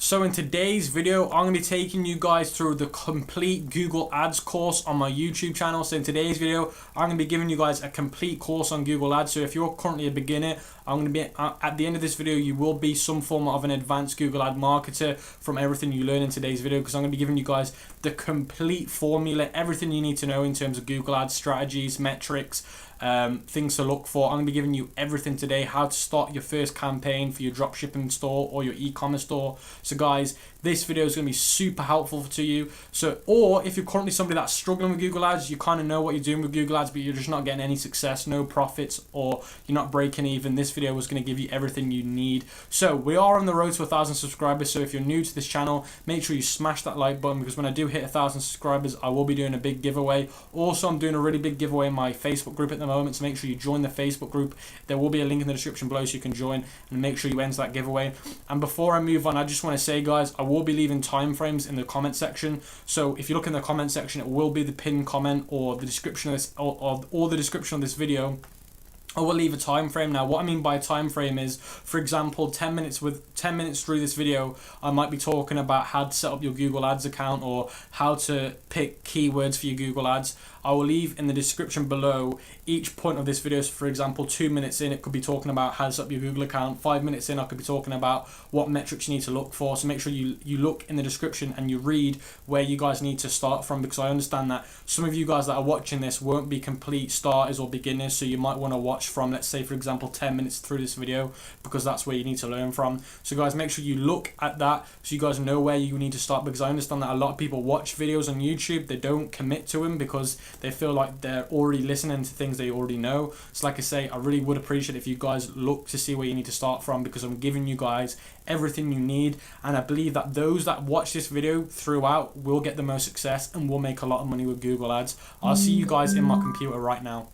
So in today's video, I'm going to be taking you guys through the complete Google Ads course on my YouTube channel. So in today's video, I'm going to be giving you guys a complete course on Google Ads. So if you're currently a beginner, I'm going to be at the end of this video, you will be some form of an advanced Google Ad marketer from everything you learn in today's video, because I'm going to be giving you guys the complete formula, everything you need to know in terms of Google Ads strategies, metrics, things to look for. I'm going to be giving you everything today, how to start your first campaign for your dropshipping store or your e-commerce store. So guys, this video is going to be super helpful to you. So, or if you're currently somebody that's struggling with Google Ads, you kind of know what you're doing with Google Ads, but you're just not getting any success, no profits, or you're not breaking even, this video is going to give you everything you need. So we are on the road to 1,000 subscribers. So if you're new to this channel, make sure you smash that like button, because when I do hit 1,000 subscribers, I will be doing a big giveaway. Also, I'm doing a really big giveaway in my Facebook group at the moment, so make sure you join the Facebook group. There will be a link in the description below so you can join, and make sure you enter that giveaway. And before I move on, I just want to say, guys, I will be leaving timeframes in the comment section. So if you look in the comment section, it will be the pinned comment or the description of this, or the description of this video. I will leave a time frame. Now, what I mean by a time frame is, for example, 10 minutes through this video, I might be talking about how to set up your Google Ads account or how to pick keywords for your Google Ads. I will leave in the description below each point of this video. So for example, 2 minutes in, it could be talking about how to set up your Google account. 5 minutes in, I could be talking about what metrics you need to look for. So make sure you look in the description and you read where you guys need to start from, because I understand that some of you guys that are watching this won't be complete starters or beginners. So you might want to watch from, let's say, for example, 10 minutes through this video, because that's where you need to learn from. So guys, make sure you look at that so you guys know where you need to start, because I understand that a lot of people watch videos on YouTube, they don't commit to them because they feel like they're already listening to things they already know. So like I say, I really would appreciate if you guys look to see where you need to start from, because I'm giving you guys everything you need, and I believe that those that watch this video throughout will get the most success and will make a lot of money with Google Ads. I'll see you guys in my computer right now.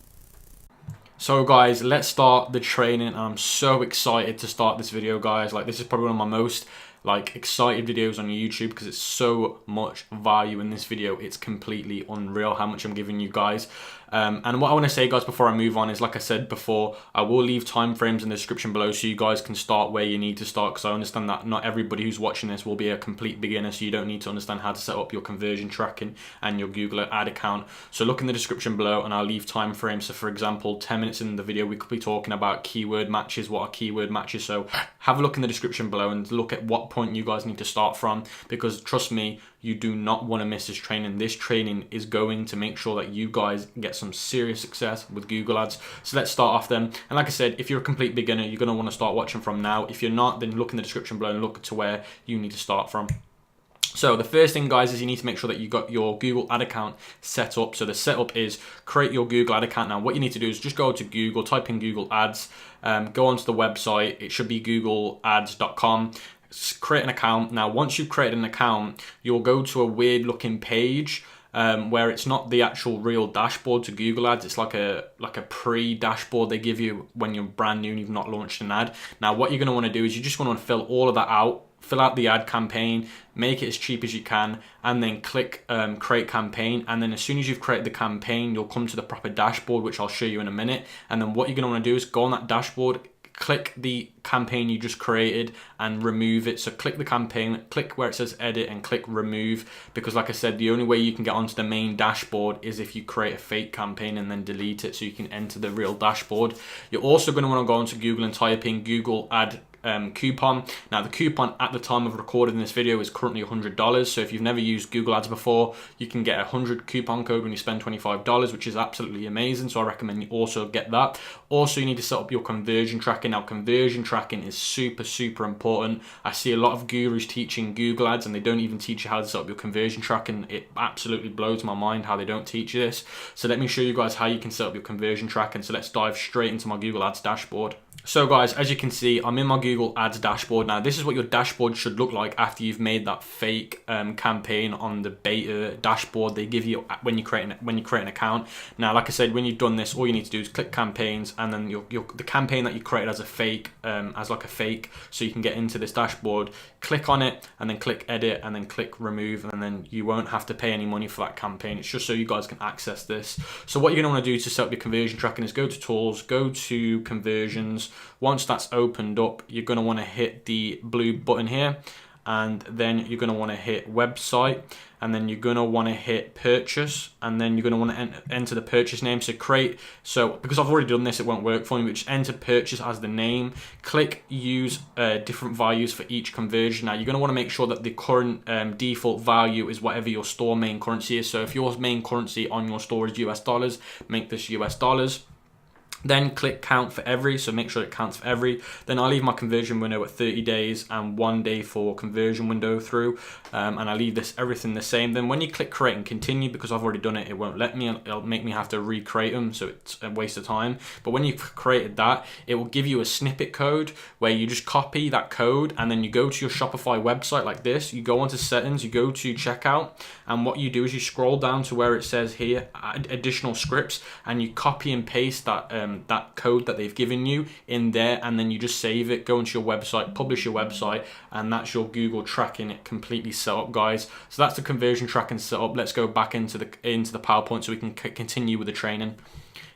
So guys, let's start the training, and I'm so excited to start this video, guys. Like, this is probably one of my most excited videos on YouTube, because it's so much value in this video. It's completely unreal how much I'm giving you guys. And what I want to say, guys, before I move on is, like I said before, I will leave timeframes in the description below so you guys can start where you need to start, because I understand that not everybody who's watching this will be a complete beginner, so you don't need to understand how to set up your conversion tracking and your Google ad account. So look in the description below and I'll leave timeframes. So for example, 10 minutes in the video, we could be talking about keyword matches, what are keyword matches. So have a look in the description below and look at what point you guys need to start from, because trust me, you do not want to miss this training. This training is going to make sure that you guys get some serious success with Google Ads. So let's start off then. And like I said, if you're a complete beginner, you're going to want to start watching from now. If you're not, then look in the description below and look to where you need to start from. So the first thing, guys, is you need to make sure that you got your Google ad account set up. So the setup is create your Google ad account. Now what you need to do is just go to Google, type in Google Ads, go onto the website. It should be googleads.com. Create an account. Now once you've created an account, you'll go to a weird looking page where it's not the actual real dashboard to Google Ads. It's like a pre-dashboard they give you when you're brand new and you've not launched an ad. Now what you're going to want to do is you just want to fill all of that out, fill out the ad campaign, make it as cheap as you can, and then click create campaign. And then as soon as you've created the campaign, you'll come to the proper dashboard, which I'll show you in a minute. And then what you're going to want to do is go on that dashboard, click the campaign you just created and remove it. So click the campaign, click where it says edit and click remove, because like I said, the only way you can get onto the main dashboard is if you create a fake campaign and then delete it so you can enter the real dashboard. You're also going to want to go onto Google and type in Google ad coupon. Now the coupon at the time of recording this video is currently $100. So if you've never used Google Ads before, you can get a 100 coupon code when you spend $25, which is absolutely amazing. So I recommend you also get that. Also, you need to set up your conversion tracking. Now conversion tracking is super important. I see a lot of gurus teaching Google Ads and they don't even teach you how to set up your conversion tracking. It absolutely blows my mind how they don't teach you this. So let me show you guys how you can set up your conversion tracking. So let's dive straight into my Google Ads dashboard. So guys, as you can see, I'm in my Google Ads dashboard. Now this is what your dashboard should look like after you've made that fake campaign on the beta dashboard they give you when you create an account. Now like I said, when you've done this, all you need to do is click campaigns, and then the campaign that you created as a fake, so you can get into this dashboard, click on it and then click edit and then click remove, and then you won't have to pay any money for that campaign. It's just so you guys can access this. So what you're going to want to do to set up your conversion tracking is go to tools, go to conversions. Once that's opened up, you're going to want to hit the blue button here and then you're going to want to hit website, and then you're going to want to hit purchase, and then you're going to want to enter the purchase name. So because I've already done this, it won't work for me, but just enter purchase as the name. Click use different values for each conversion. Now you're going to want to make sure that the current default value is whatever your store main currency is. So if your main currency on your store is US dollars, make this US dollars. Then click count for every, so make sure it counts for every. Then I'll leave my conversion window at 30 days and 1 day for conversion window through, and I leave everything the same. Then when you click create and continue, because I've already done it, it won't let me, it'll make me have to recreate them, so it's a waste of time. But when you've created that, it will give you a snippet code where you just copy that code, and then you go to your Shopify website like this, you go onto settings, you go to checkout, and what you do is you scroll down to where it says here, add additional scripts, and you copy and paste that code that they've given you in there, and then you just save it, go into your website, publish your website, and that's your Google tracking it completely set up, guys. So that's the conversion tracking set up. Let's go back into the PowerPoint so we can continue with the training.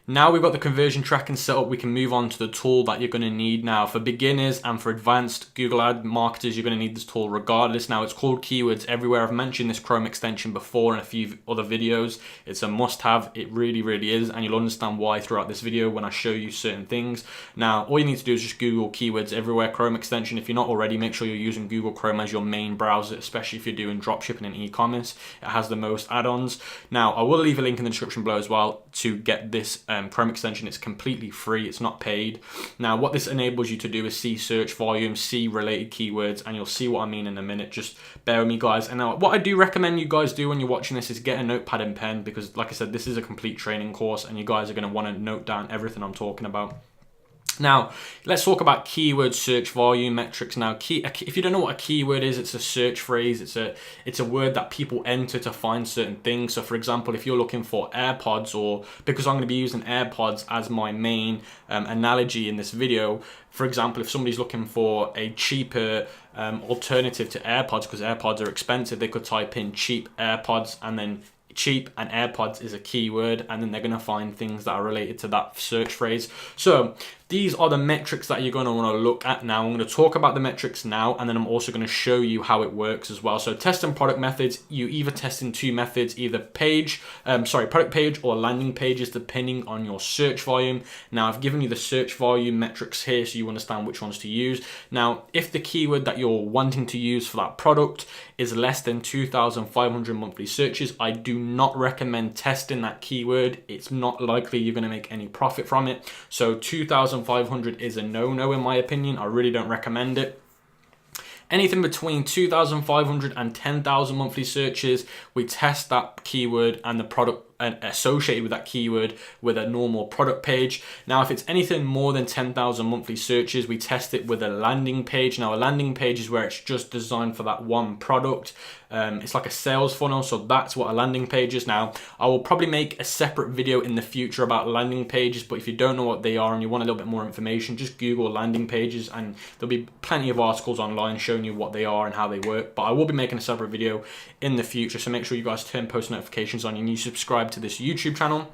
Now we've got the conversion tracking set up, we can move on to the tool that you're going to need now. For beginners and for advanced Google ad marketers, you're going to need this tool regardless. Now it's called Keywords Everywhere. I've mentioned this Chrome extension before in a few other videos. It's a must-have. It really, really is, and you'll understand why throughout this video when I show you certain things. Now all you need to do is just Google Keywords Everywhere Chrome extension. If you're not already, make sure you're using Google Chrome as your main browser, especially if you're doing dropshipping and e-commerce. It has the most add-ons. Now I will leave a link in the description below as well to get this Chrome extension. It's completely free, it's not paid. Now what this enables you to do is see search volume, see related keywords, and you'll see what I mean in a minute. Just bear with me, guys. And now what I do recommend you guys do when you're watching this is get a notepad and pen, because like I said, this is a complete training course and you guys are going to want to note down everything I'm talking about. Now, let's talk about keyword search volume metrics. Now, if you don't know what a keyword is, it's a search phrase. It's a word that people enter to find certain things. So, for example, if you're looking for AirPods, or because I'm going to be using AirPods as my main analogy in this video, for example, if somebody's looking for a cheaper alternative to AirPods, because AirPods are expensive, they could type in cheap AirPods, and then cheap and AirPods is a keyword, and then they're going to find things that are related to that search phrase. So these are the metrics that you're going to want to look at now. I'm going to talk about the metrics now, and then I'm also going to show you how it works as well. So test and product methods, you either test in two methods, either product page or landing pages, depending on your search volume. Now I've given you the search volume metrics here so you understand which ones to use. Now if the keyword that you're wanting to use for that product is less than 2,500 monthly searches, I do not recommend testing that keyword. It's not likely you're going to make any profit from it. So 2,500 is a no-no in my opinion. I really don't recommend it. Anything between 2,500 and 10,000 monthly searches, we test that keyword and the product associated with that keyword with a normal product page. Now if it's anything more than 10,000 monthly searches, we test it with a landing page. Now a landing page is where it's just designed for that one product. It's like a sales funnel, so that's what a landing page is. Now I will probably make a separate video in the future about landing pages, but if you don't know what they are and you want a little bit more information, just Google landing pages and there'll be plenty of articles online showing you what they are and how they work. But I will be making a separate video in the future, so make sure you guys turn post notifications on and you subscribe to this YouTube channel.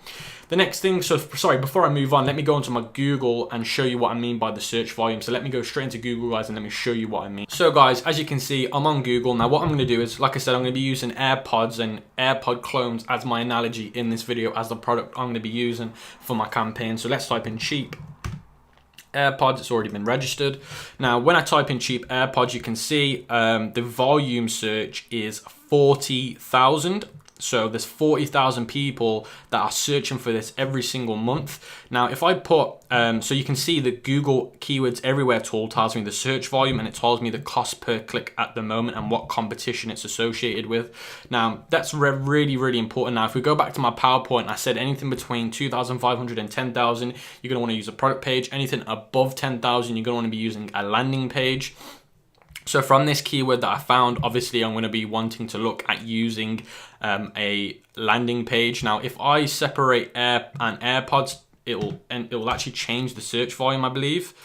The next thing, before I move on, let me go into my Google and show you what I mean by the search volume. So let me go straight into Google, guys, and let me show you what I mean. So guys, as you can see, I'm on Google. Now what I'm going to do is, like I said, I'm going to be using AirPods and AirPod clones as my analogy in this video as the product I'm going to be using for my campaign. So let's type in cheap AirPods. It's already been registered. Now when I type in cheap AirPods, you can see the volume search is 40,000. So there's 40,000 people that are searching for this every single month. Now, if I put, so you can see the Google Keywords Everywhere tool tells me the search volume, and it tells me the cost per click at the moment and what competition it's associated with. Now, that's really, really important. Now, if we go back to my PowerPoint, I said anything between 2,500 and 10,000, you're going to want to use a product page. Anything above 10,000, you're going to want to be using a landing page. So from this keyword that I found, obviously I'm going to be wanting to look at using a landing page. Now, if I separate Air and AirPods, it will actually change the search volume, I believe.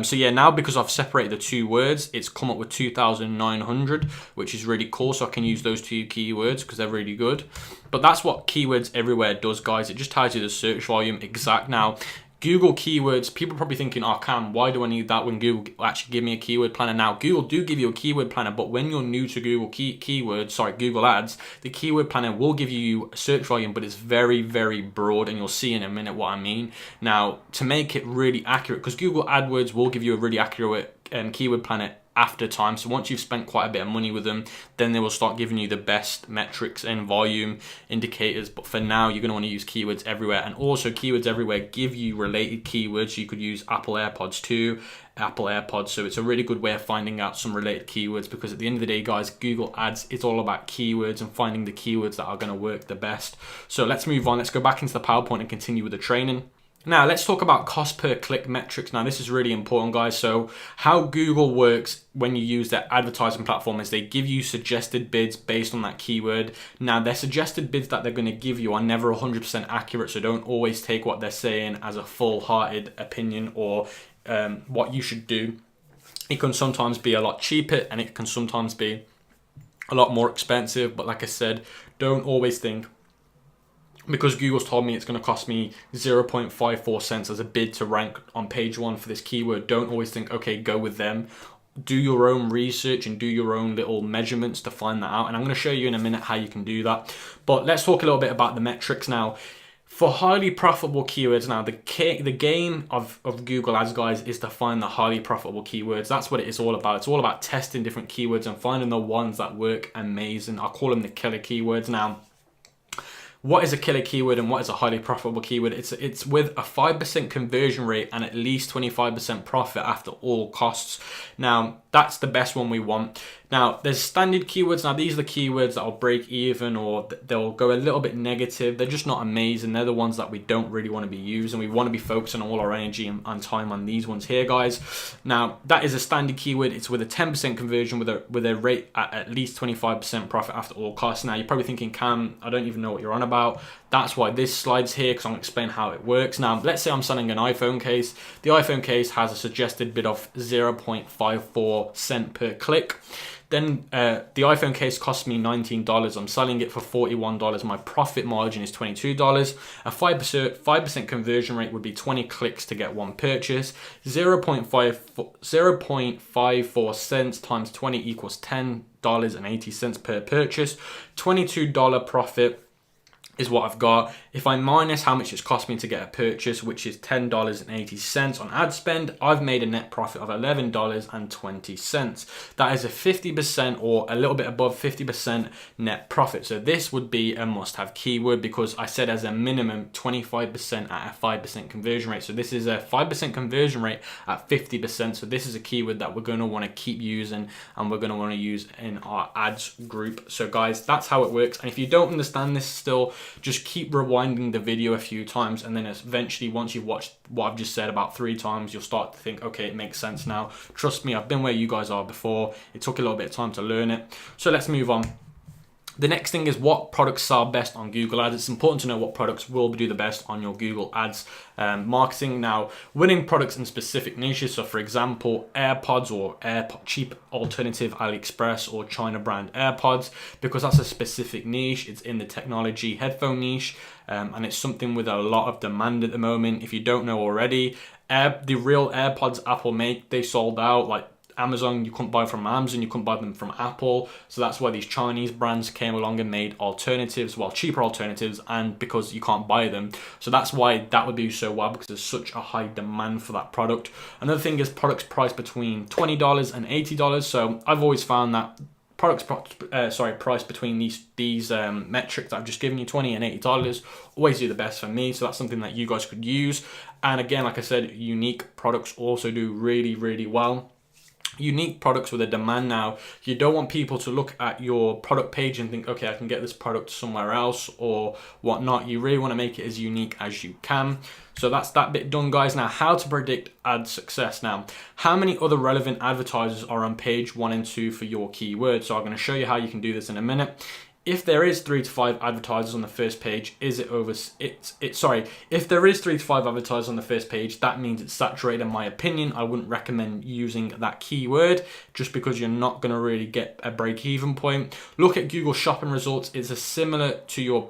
So yeah, now because I've separated the two words, it's come up with 2,900, which is really cool. So I can use those two keywords because they're really good. But that's what Keywords Everywhere does, guys. It just tells you the search volume exact. Now, Google keywords, people are probably thinking, oh Cam, why do I need that when Google actually give me a keyword planner? Now, Google do give you a keyword planner, but when you're new to Google Ads, the keyword planner will give you search volume, but it's very, very broad, and you'll see in a minute what I mean. Now, to make it really accurate, because Google AdWords will give you a really accurate keyword planner after time. So once you've spent quite a bit of money with them, then they will start giving you the best metrics and volume indicators. But for now, you're going to want to use keywords everywhere. And also keywords everywhere give you related keywords. You could use Apple AirPods 2, Apple AirPods. So it's a really good way of finding out some related keywords, because at the end of the day, guys, Google Ads, it's all about keywords and finding the keywords that are going to work the best. So let's move on. Let's go back into the PowerPoint and continue with the training. Now, let's talk about cost per click metrics. Now, this is really important, guys. So how Google works when you use their advertising platform is they give you suggested bids based on that keyword. Now, their suggested bids that they're going to give you are never 100% accurate, so don't always take what they're saying as a full-hearted opinion or what you should do. It can sometimes be a lot cheaper, and it can sometimes be a lot more expensive. But like I said, don't always think, because Google's told me it's going to cost me 0.54 cents as a bid to rank on page 1 for this keyword, don't always think, okay, go with them. Do your own research and do your own little measurements to find that out. And I'm going to show you in a minute how you can do that. But let's talk a little bit about the metrics now. For highly profitable keywords, now the game of Google Ads, guys, is to find the highly profitable keywords. That's what it is all about. It's all about testing different keywords and finding the ones that work amazing. I call them the killer keywords. Now, what is a killer keyword and what is a highly profitable keyword? It's with a 5% conversion rate and at least 25% profit after all costs. Now, that's the best one we want. Now, there's standard keywords. Now, these are the keywords that will break even, or they'll go a little bit negative. They're just not amazing. They're the ones that we don't really want to be using. We want to be focusing all our energy and time on these ones here, guys. Now, that is a standard keyword. It's with a 10% conversion with a rate at least 25% profit after all costs. Now, you're probably thinking, Cam, I don't even know what you're on about. That's why this slide's here, because I'm going to explain how it works. Now, let's say I'm selling an iPhone case. The iPhone case has a suggested bid of 0.54 cent per click. Then the iPhone case costs me $19. I'm selling it for $41. My profit margin is $22. A 5% conversion rate would be 20 clicks to get one purchase. 0.54 cents times 20 equals $10.80 per purchase. $22 profit is what I've got. If I minus how much it's cost me to get a purchase, which is $10.80 on ad spend, I've made a net profit of $11.20. That is a 50% or a little bit above 50% net profit. So this would be a must-have keyword, because I said as a minimum 25% at a 5% conversion rate. So this is a 5% conversion rate at 50%. So this is a keyword that we're going to want to keep using, and we're going to want to use in our ads group. So guys, that's how it works. And if you don't understand this still, just keep rewinding the video a few times, and then eventually, once you've watched what I've just said about 3 times, you'll start to think, okay, it makes sense now. Trust me, I've been where you guys are before. It took a little bit of time to learn it. So let's move on. The next thing is what products sell best on Google Ads. It's important to know what products will do the best on your Google Ads marketing. Now, winning products in specific niches. So for example, AirPods or cheap alternative AliExpress or China brand AirPods, because that's a specific niche. It's in the technology headphone niche, and it's something with a lot of demand at the moment. If you don't know already, the real AirPods Apple make, they sold out. Like Amazon, you couldn't buy from Amazon, you couldn't buy them from Apple. So that's why these Chinese brands came along and made alternatives, well, cheaper alternatives, and because you can't buy them. So that's why that would do so well, because there's such a high demand for that product. Another thing is products priced between $20 and $80. So I've always found that products priced between these metrics that I've just given you, $20 and $80, always do the best for me. So that's something that you guys could use. And again, like I said, unique products also do really, really well. Unique products with a demand. Now, you don't want people to look at your product page and think, okay, I can get this product somewhere else or whatnot. You really want to make it as unique as you can. So that's that bit done, guys. Now, how to predict ad success. Now, how many other relevant advertisers are on page 1 and 2 for your keyword? So I'm going to show you how you can do this in a minute. If there is 3 to 5 advertisers on the first page, if there is 3 to 5 advertisers on the first page, that means it's saturated. In my opinion, I wouldn't recommend using that keyword, just because you're not going to really get a break-even point. Look at Google shopping results. If it's similar to your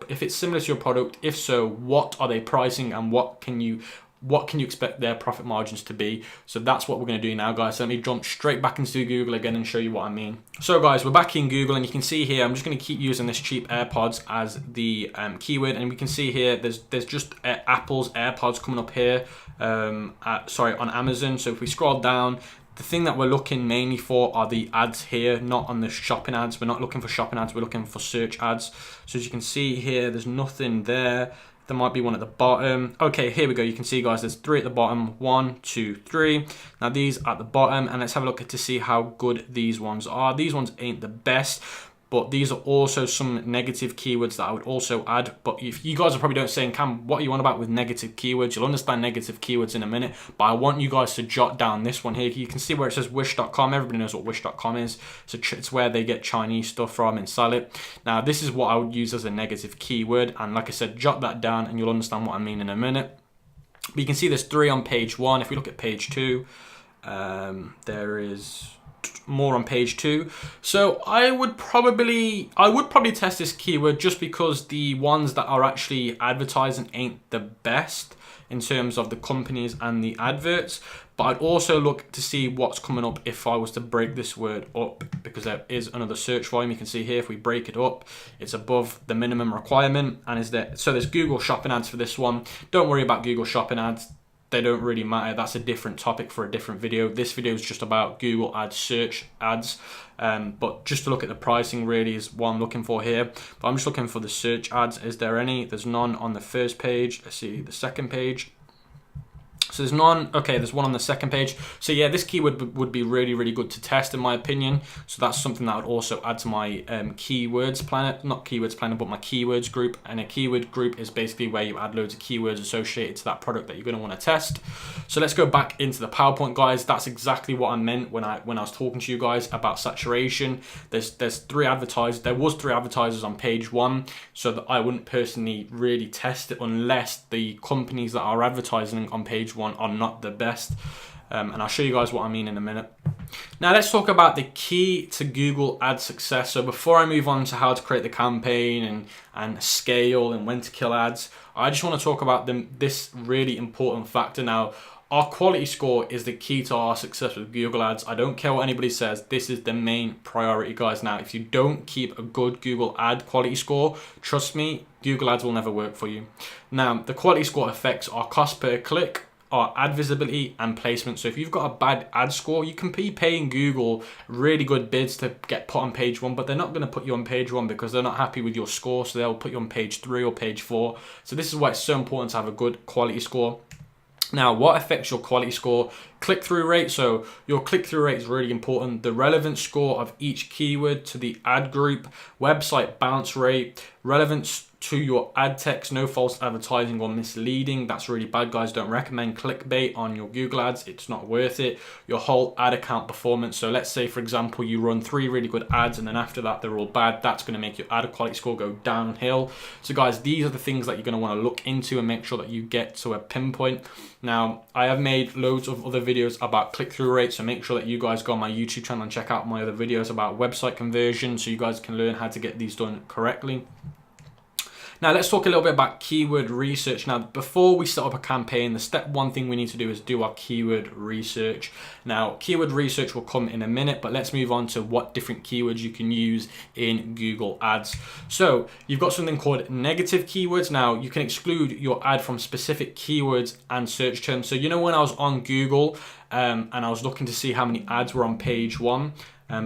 product, if so, what are they pricing and what can you what can you expect their profit margins to be? So that's what we're going to do now, guys. So let me jump straight back into Google again and show you what I mean. So guys, we're back in Google, and you can see here, I'm just going to keep using this cheap AirPods as the keyword, and we can see here there's just Apple's AirPods coming up here, on Amazon. So if we scroll down, the thing that we're looking mainly for are the ads here, not on the shopping ads. We're not looking for shopping ads, we're looking for search ads. So as you can see here, there's nothing there. There might be one at the bottom. Okay, here we go. You can see, guys, there's 3 at the bottom. 1, 2, 3. Now these at the bottom, and let's have a look to see how good these ones are. These ones ain't the best, but these are also some negative keywords that I would also add. But if you guys are probably don't saying, Cam, what are you on about with negative keywords? You'll understand negative keywords in a minute, but I want you guys to jot down this one here. You can see where it says wish.com. Everybody knows what wish.com is. So it's where they get Chinese stuff from and sell it. Now, this is what I would use as a negative keyword. And like I said, jot that down and you'll understand what I mean in a minute. But you can see there's 3 on page 1. If we look at page 2, there is more on page 2. So I would probably test this keyword, just because the ones that are actually advertising ain't the best in terms of the companies and the adverts. But I'd also look to see what's coming up if I was to break this word up, because there is another search volume. You can see here, if we break it up, it's above the minimum requirement. And so there's Google shopping ads for this one. Don't worry about Google shopping ads. They don't really matter. That's a different topic for a different video. This video is just about Google ads, search ads. But just to look at the pricing really is what I'm looking for here. But I'm just looking for the search ads. Is there any? There's none on the first page. Let's see the second page. So there's none. Okay, there's one on the second page. So yeah, this keyword would be really, really good to test in my opinion. So that's something that I would also add to my keywords planner, not keywords planner, but my keywords group. And a keyword group is basically where you add loads of keywords associated to that product that you're going to want to test. So let's go back into the PowerPoint, guys. That's exactly what I meant when I was talking to you guys about saturation. There's 3 advertisers. There was 3 advertisers on page 1, so that I wouldn't personally really test it unless the companies that are advertising on page 1 are not the best. And I'll show you guys what I mean in a minute. Now let's talk about the key to Google ad success. So before I move on to how to create the campaign and scale and when to kill ads, I just want to talk about this really important factor. Now, our quality score is the key to our success with Google ads. I don't care what anybody says, this is the main priority, guys. Now, if you don't keep a good Google ad quality score, trust me, Google ads will never work for you. Now, the quality score affects our cost per click, our ad visibility and placement. So if you've got a bad ad score, you can be paying Google really good bids to get put on page 1, but they're not going to put you on page 1 because they're not happy with your score. So they'll put you on page 3 or page 4. So this is why it's so important to have a good quality score. Now, what affects your quality score? Click-through rate. So your click-through rate is really important. The relevance score of each keyword to the ad group, website bounce rate, relevance to your ad text, no false advertising or misleading. That's really bad, guys. Don't recommend clickbait on your Google ads. It's not worth it. Your whole ad account performance. So let's say, for example, you run 3 really good ads and then after that they're all bad. That's going to make your ad quality score go downhill. So guys, these are the things that you're going to want to look into and make sure that you get to a pinpoint. Now, I have made loads of other videos about click-through rates, so make sure that you guys go on my YouTube channel and check out my other videos about website conversion so you guys can learn how to get these done correctly. Now let's talk a little bit about keyword research. Now before we set up a campaign, the step 1 thing we need to do is do our keyword research. Now keyword research will come in a minute, but let's move on to what different keywords you can use in Google ads. So you've got something called negative keywords. Now you can exclude your ad from specific keywords and search terms. So you know, when I was on Google and I was looking to see how many ads were on page 1,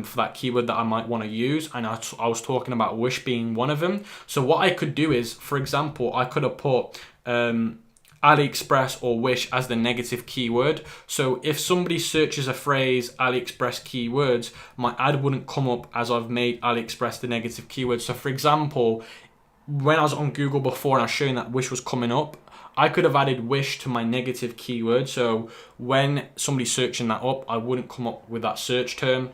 for that keyword that I might want to use, and I was talking about wish being one of them. So what I could do is, for example, I could have put AliExpress or wish as the negative keyword. So if somebody searches a phrase AliExpress keywords, my ad wouldn't come up as I've made AliExpress the negative keyword. So for example, when I was on Google before and I was showing that wish was coming up, I could have added wish to my negative keyword. So when somebody's searching that up, I wouldn't come up with that search term,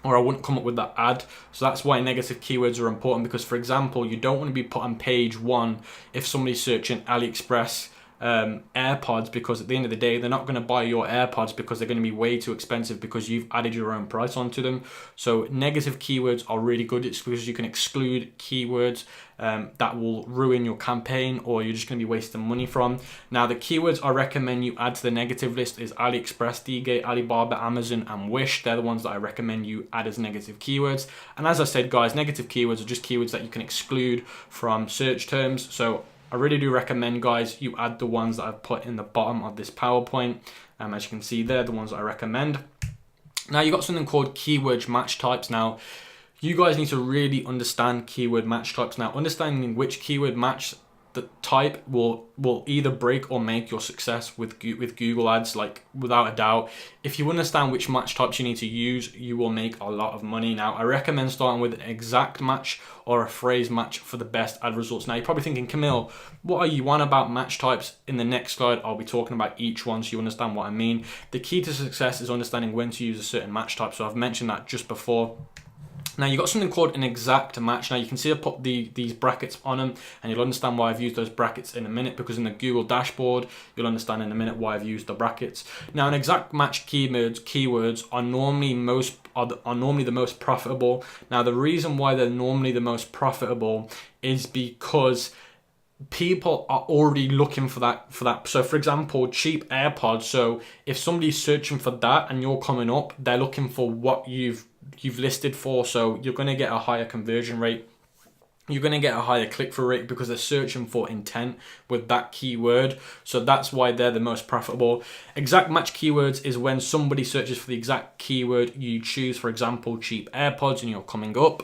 or I wouldn't come up with that ad. So that's why negative keywords are important, because for example, you don't want to be put on page 1 if somebody's searching AliExpress AirPods, because at the end of the day, they're not going to buy your AirPods because they're going to be way too expensive because you've added your own price onto them. So negative keywords are really good. It's because you can exclude keywords that will ruin your campaign, or you're just going to be wasting money from. Now, the keywords I recommend you add to the negative list is AliExpress, Dgate, Alibaba, Amazon, and Wish. They're the ones that I recommend you add as negative keywords. And as I said, guys, negative keywords are just keywords that you can exclude from search terms. So I really do recommend, guys, you add the ones that I've put in the bottom of this PowerPoint. As you can see there, the ones that I recommend. Now, you've got something called keyword match types. Now, you guys need to really understand keyword match types. Now, understanding which keyword match the type will either break or make your success with Google Ads, like without a doubt. If you understand which match types you need to use, you will make a lot of money. Now, I recommend starting with an exact match or a phrase match for the best ad results. Now, you're probably thinking, Camille, what are you on about match types? In the next slide, I'll be talking about each one so you understand what I mean. The key to success is understanding when to use a certain match type. So I've mentioned that just before. Now, you've got something called an exact match. Now, you can see I put these brackets on them, and you'll understand why I've used those brackets in a minute, because in the Google dashboard, you'll understand in a minute why I've used the brackets. Now, an exact match keywords are normally the most profitable. Now, the reason why they're normally the most profitable is because people are already looking for that. So for example, cheap AirPods. So if somebody's searching for that and you're coming up, they're looking for what you've listed for. So you're going to get a higher conversion rate. You're going to get a higher click-through rate because they're searching for intent with that keyword. So that's why they're the most profitable. Exact match keywords is when somebody searches for the exact keyword you choose. For example, cheap AirPods, and you're coming up.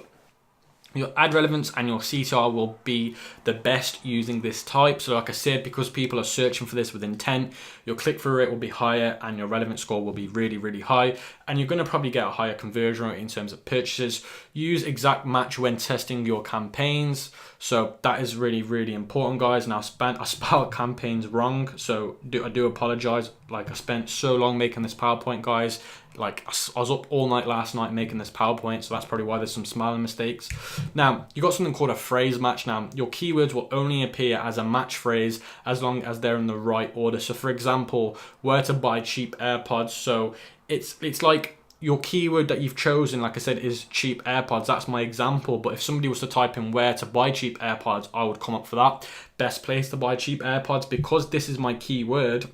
Your ad relevance and your CTR will be the best using this type. So like I said, because people are searching for this with intent, your click-through rate will be higher and your relevance score will be really, really high. And you're going to probably get a higher conversion rate in terms of purchases. Use exact match when testing your campaigns. So that is really, really important, guys. Now, I spelled campaigns wrong, so I do apologize. Like, I spent so long making this PowerPoint, guys. Like, I was up all night last night making this PowerPoint, so that's probably why there's some spelling mistakes. Now, you've got something called a phrase match. Now, your keywords will only appear as a match phrase as long as they're in the right order. So, for example, where to buy cheap AirPods. So it's like your keyword that you've chosen, like I said, is cheap AirPods. That's my example. But if somebody was to type in where to buy cheap AirPods, I would come up for that. Best place to buy cheap AirPods. Because this is my keyword,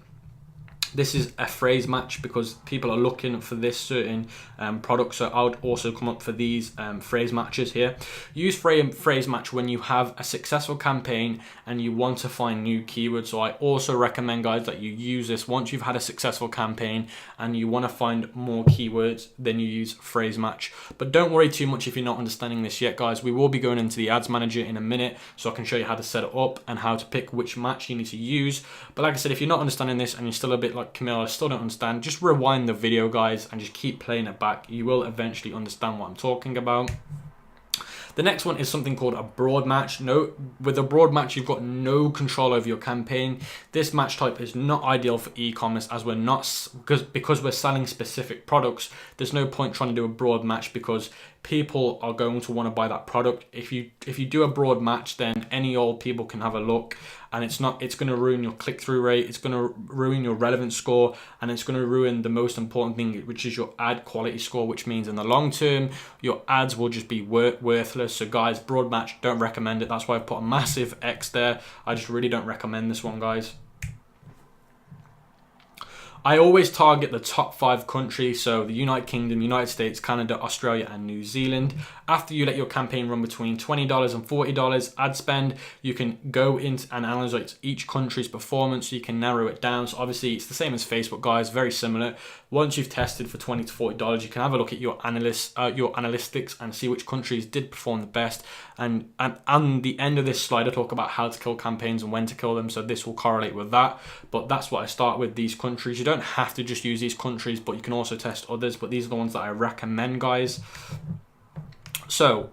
this is a phrase match because people are looking for this certain product. So I would also come up for these phrase matches here. Use phrase match when you have a successful campaign and you want to find new keywords. So I also recommend, guys, that you use this once you've had a successful campaign and you want to find more keywords, then you use phrase match. But don't worry too much if you're not understanding this yet, guys. We will be going into the ads manager in a minute so I can show you how to set it up and how to pick which match you need to use. But like I said, if you're not understanding this and you're still a bit like, Camille, I still don't understand, just rewind the video, guys, and just keep playing it back. You will eventually understand what I'm talking about. The next one is something called a broad match. With a broad match, you've got no control over your campaign. This match type is not ideal for e-commerce, as we're not, because we're selling specific products. There's no point trying to do a broad match because people are going to want to buy that product. If you do a broad match, then any old people can have a look, and it's going to ruin your click-through rate, it's going to ruin your relevance score, and it's going to ruin the most important thing, which is your ad quality score, which means in the long term your ads will just be worthless. So guys, broad match, don't recommend it. That's why I've put a massive X there. I just really don't recommend this one, guys. I always target the top 5 countries, so the United Kingdom, United States, Canada, Australia, and New Zealand. After you let your campaign run between $20 and $40 ad spend, you can go into and analyze each country's performance, so you can narrow it down. So obviously it's the same as Facebook, guys, very similar. Once you've tested for $20 to $40, you can have a look at your analytics and see which countries did perform the best. And on the end of this slide, I talk about how to kill campaigns and when to kill them, so this will correlate with that. But that's what I start with, these countries. You don't have to just use these countries, but you can also test others, but these are the ones that I recommend, guys. So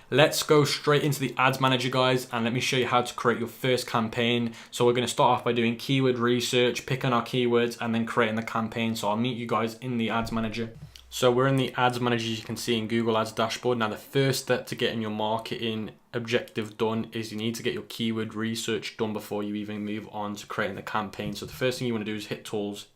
let's go straight into the ads manager, guys, and let me show you how to create your first campaign. So we're going to start off by doing keyword research, picking our keywords, and then creating the campaign. So I'll meet you guys in the ads manager. So we're in the ads manager, as you can see in Google Ads dashboard. Now the first step to getting your marketing objective done is you need to get your keyword research done before you even move on to creating the campaign. So the first thing you want to do is hit tools,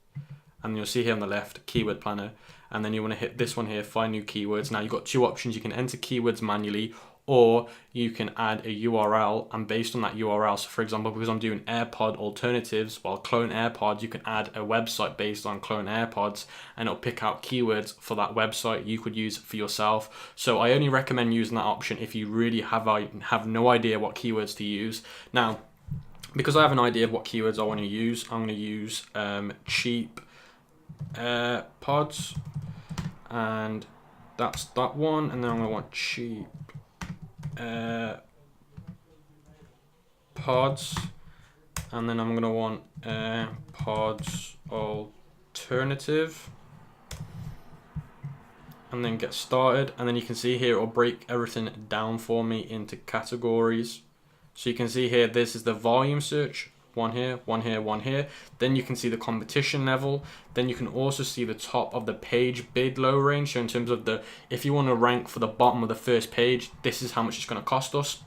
and you'll see here on the left, keyword planner, and then you want to hit this one here, find new keywords. Now you've got two options. You can enter keywords manually, or you can add a URL, and based on that URL, so for example, because I'm doing AirPod alternatives, well, clone AirPods, you can add a website based on clone AirPods, and it'll pick out keywords for that website you could use for yourself. So I only recommend using that option if you really have no idea what keywords to use. Now, because I have an idea of what keywords I want to use, I'm going to use cheap AirPods, and that's that one, and then I'm going to want cheap pods, and then I'm going to want pods alternative, and then get started. And then you can see here it'll break everything down for me into categories. So you can see here, this is the volume search, one here, one here, one here. Then you can see the competition level. Then you can also see the top of the page bid low range. So in terms of if you want to rank for the bottom of the first page, this is how much it's going to cost us.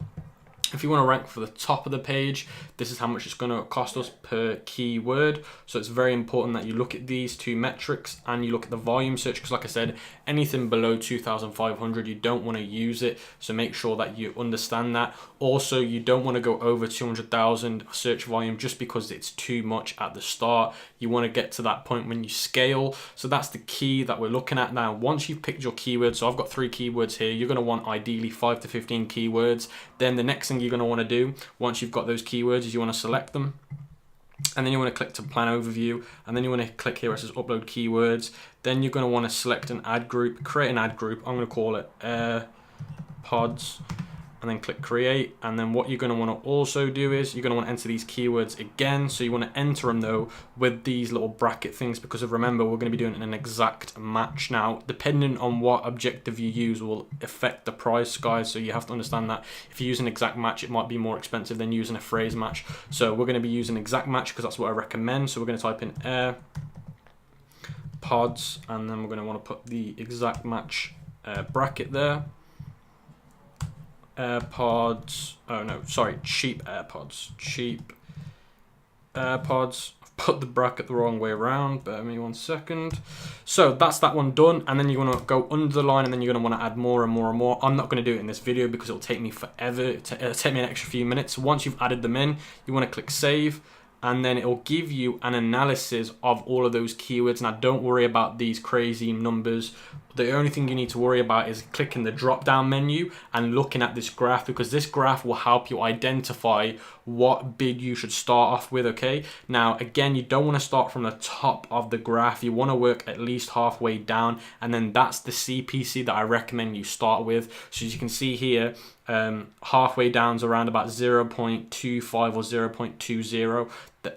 If you want to rank for the top of the page, this is how much it's going to cost us per keyword. So it's very important that you look at these two metrics and you look at the volume search, because like I said, anything below 2,500, you don't want to use it. So make sure that you understand that. Also, you don't want to go over 200,000 search volume just because it's too much at the start. You want to get to that point when you scale. So that's the key that we're looking at now. Once you've picked your keywords, so I've got 3 keywords here, you're going to want ideally 5 to 15 keywords. Then the next thing you're going to want to do once you've got those keywords is you want to select them, and then you want to click to plan overview, and then you want to click here where it says upload keywords. Then you're going to want to select an ad group, create an ad group. I'm going to call it AirPods, and then click create. And then what you're going to want to also do is you're going to want to enter these keywords again. So you want to enter them though with these little bracket things, because remember, we're going to be doing an exact match. Now, depending on what objective you use will affect the price, guys. So you have to understand that if you use an exact match, it might be more expensive than using a phrase match. So we're going to be using exact match because that's what I recommend. So we're going to type in AirPods, and then we're going to want to put the exact match bracket there. AirPods, oh no, sorry, cheap AirPods, cheap AirPods. I've put the bracket the wrong way around, bear me 1 second. So that's that one done, and then you're going to go under the line, and then you're going to want to add more and more and more. I'm not going to do it in this video because it'll take me forever, it'll take me an extra few minutes. So once you've added them in, you want to click save, and then it'll give you an analysis of all of those keywords. Now don't worry about these crazy numbers. The only thing you need to worry about is clicking the drop down menu and looking at this graph, because this graph will help you identify what bid you should start off with. Okay, now again, you don't want to start from the top of the graph. You want to work at least halfway down, and then that's the CPC that I recommend you start with. So as you can see here, halfway down is around about 0.25 or 0.20.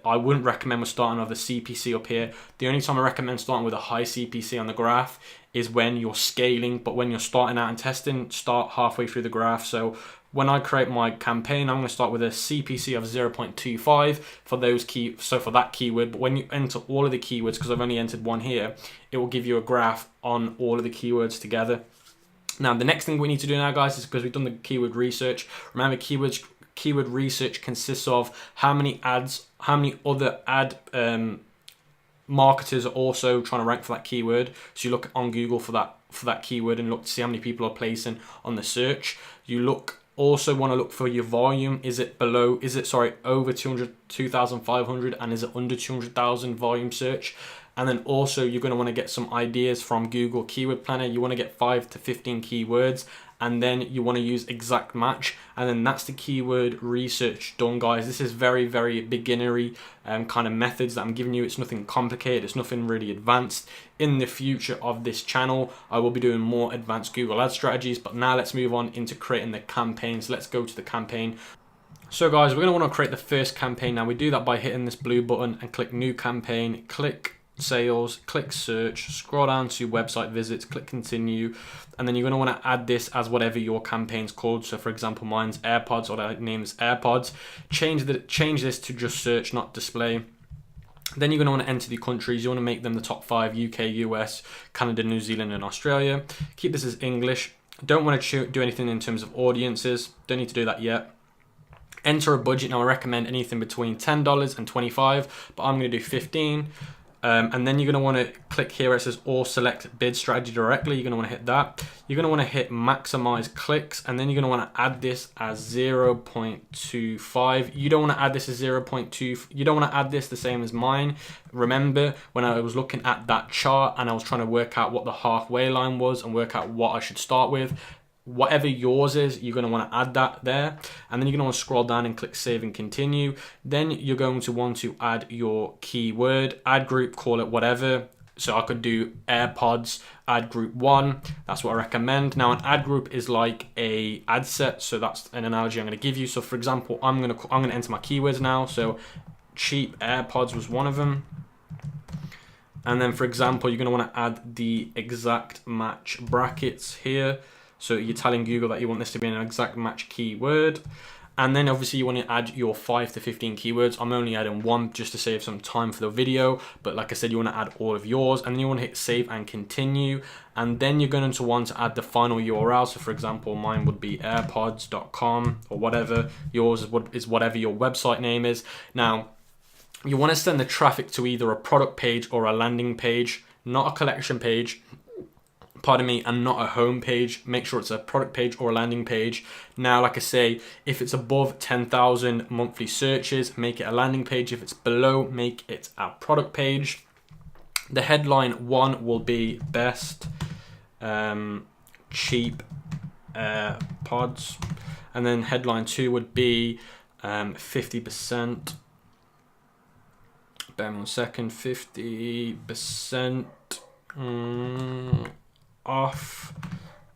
I wouldn't recommend we're starting with a CPC up here. The only time I recommend starting with a high CPC on the graph is when you're scaling, but when you're starting out and testing, start halfway through the graph. So when I create my campaign, I'm going to start with a CPC of 0.25 for those for that keyword. But when you enter all of the keywords, because I've only entered one here, it will give you a graph on all of the keywords together. Now, the next thing we need to do now, guys, is because we've done the keyword research. Remember, keyword research consists of how many other ad marketers are also trying to rank for that keyword. So you look on Google for that keyword and look to see how many people are placing on the search. You also want to look for your volume. Is it over 2,500, and is it under 200,000 volume search? And then also you're going to want to get some ideas from Google Keyword Planner. You want to get 5 to 15 keywords, and then you want to use exact match, and then that's the keyword research done, guys. This is very, very beginnery kind of methods that I'm giving you. It's nothing complicated, it's nothing really advanced. In the future of this channel, I will be doing more advanced Google Ads strategies, but now let's move on into creating the campaigns. Let's go to the campaign. So guys, we're going to want to create the first campaign. Now we do that by hitting this blue button and click new campaign, click sales, click search, scroll down to website visits, click continue, and then you're going to want to add this as whatever your campaign's called. So for example, mine's AirPods, or I name this AirPods. Change this to just search, not display. Then you're going to want to enter the countries. You want to make them the top 5: UK, US, Canada, New Zealand, and Australia. Keep this as English. Don't want to do anything in terms of audiences. Don't need to do that yet. Enter a budget. Now I recommend anything between $10 and $25, but I'm going to do 15. And then you're going to want to click here where it says or select bid strategy directly. You're going to want to hit that. You're going to want to hit maximize clicks, and then you're going to want to add this as 0.25. You don't want to add this as 0.2. You don't want to add this the same as mine. Remember when I was looking at that chart and I was trying to work out what the halfway line was and work out what I should start with, whatever yours is, you're going to want to add that there, and then you're going to want to scroll down and click save and continue. Then you're going to want to add your keyword, ad group, call it whatever. So I could do AirPods ad group 1. That's what I recommend. Now an ad group is like a ad set, so that's an analogy I'm going to give you. So for example, I'm going to enter my keywords now. So cheap AirPods was one of them. And then for example, you're going to want to add the exact match brackets here. So you're telling Google that you want this to be an exact match keyword. And then obviously you want to add your 5 to 15 keywords. I'm only adding 1 just to save some time for the video. But like I said, you want to add all of yours, and then you want to hit save and continue. And then you're going to want to add the final URL. So for example, mine would be airpods.com or whatever. Yours is whatever your website name is. Now, you want to send the traffic to either a product page or a landing page, not a collection page. Pardon me, and not a home page. Make sure it's a product page or a landing page. Now, like I say, if it's above 10,000 monthly searches, make it a landing page. If it's below, make it a product page. The headline 1 will be best cheap pods, and then headline 2 would be 50%. Bear me 1 second. 50% off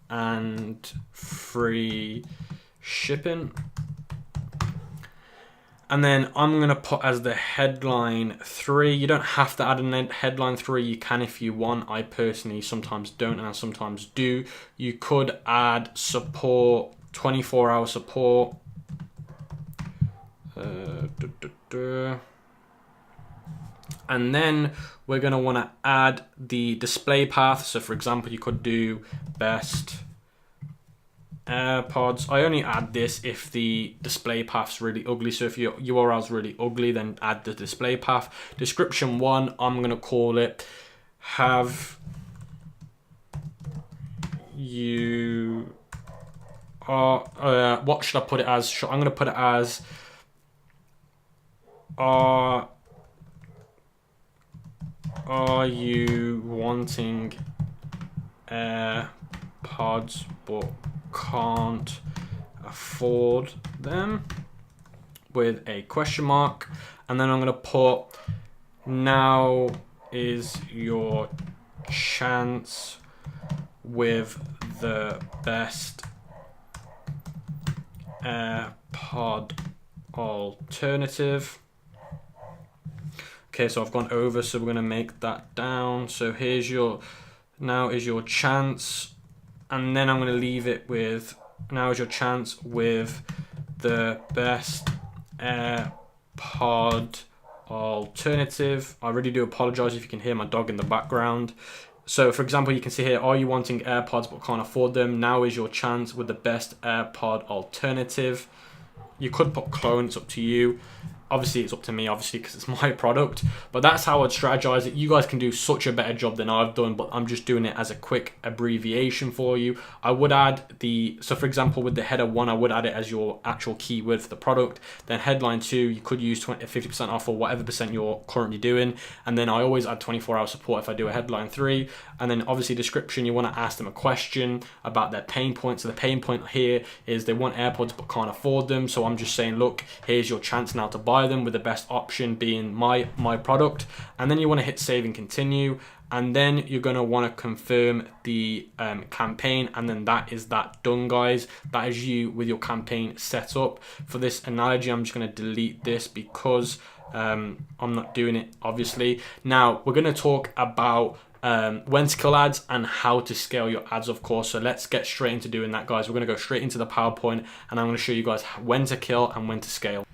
and free shipping. And then I'm going to put as the headline 3. You don't have to add a headline 3. You can if you want. I personally sometimes don't and I sometimes do. You could add support, 24-hour support. And then we're going to want to add the display path. So for example, you could do best AirPods. I only add this if the display path's really ugly. So if your URL's really ugly, then add the display path. Description 1, I'm going to call it have you are what should I put it as? I'm going to put it as are you wanting AirPods but can't afford them? With a question mark. And then I'm going to put now is your chance with the best AirPod alternative. Okay, so I've gone over, so we're going to make that down. So here's your, now is your chance, and then I'm going to leave it with, now is your chance with the best AirPod alternative. I really do apologize if you can hear my dog in the background. So for example, you can see here, are you wanting AirPods but can't afford them? Now is your chance with the best AirPod alternative. You could put clone, it's up to you. Obviously, it's up to me, obviously, because it's my product. But that's how I'd strategize it. You guys can do such a better job than I've done, but I'm just doing it as a quick abbreviation for you. I would add the, so for example, with the header 1, I would add it as your actual keyword for the product. Then headline 2, you could use 50% off or whatever percent you're currently doing. And then I always add 24-hour support if I do a headline 3. And then obviously description, you want to ask them a question about their pain points. So the pain point here is they want AirPods but can't afford them. So I'm just saying, look, here's your chance now to buy them, with the best option being my product. And then you want to hit save and continue, and then you're going to want to confirm the campaign, and then that is that done, guys. That is you with your campaign set up. For this analogy, I'm just going to delete this because I'm not doing it, obviously. Now we're going to talk about when to kill ads and how to scale your ads, of course. So let's get straight into doing that, guys. We're going to go straight into the PowerPoint, and I'm going to show you guys when to kill and when to scale.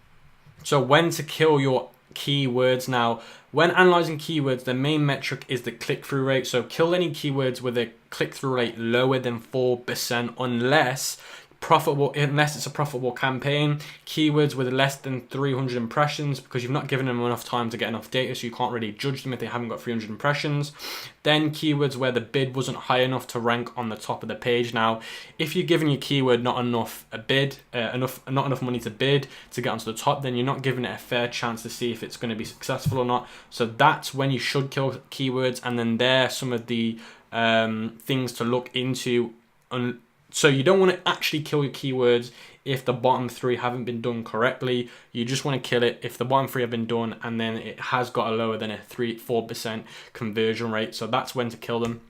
So when to kill your keywords. Now, when analyzing keywords, the main metric is the click-through rate. So kill any keywords with a click-through rate lower than 4% unless it's a profitable campaign. Keywords with less than 300 impressions, because you've not given them enough time to get enough data, so you can't really judge them if they haven't got 300 impressions. Then keywords where the bid wasn't high enough to rank on the top of the page. Now, if you're giving your keyword not enough money to bid to get onto the top, then you're not giving it a fair chance to see if it's going to be successful or not. So that's when you should kill keywords, and then there are some of the things to look into. So you don't want to actually kill your keywords if the bottom 3 haven't been done correctly. You just want to kill it if the bottom 3 have been done and then it has got a lower than a 4% conversion rate. So that's when to kill them.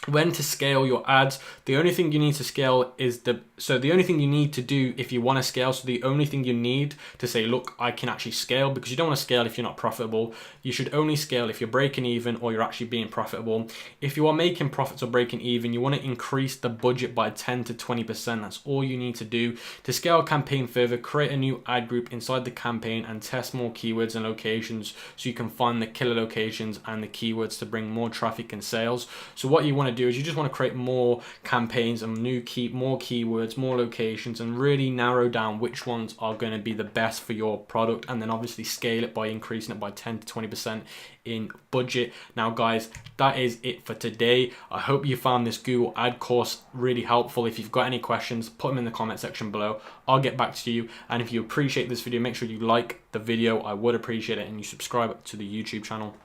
When to scale your ads, the only thing you need to scale is the only thing you need to do if you want to scale, so the only thing you need to say, look, I can actually scale, because you don't want to scale if you're not profitable. You should only scale if you're breaking even or you're actually being profitable. If you are making profits or breaking even, you want to increase the budget by 10 to 20%. That's all you need to do. To scale a campaign further, create a new ad group inside the campaign and test more keywords and locations so you can find the killer locations and the keywords to bring more traffic and sales. So what you want to do is you just want to create more campaigns and more keywords, more locations, and really narrow down which ones are going to be the best for your product, and then obviously scale it by increasing it by 10 to 20% in budget. Now guys, that is it for today. I hope you found this Google ad course really helpful. If you've got any questions, put them in the comment section below. I'll get back to you. And if you appreciate this video, make sure you like the video. I would appreciate it, and you subscribe to the YouTube channel.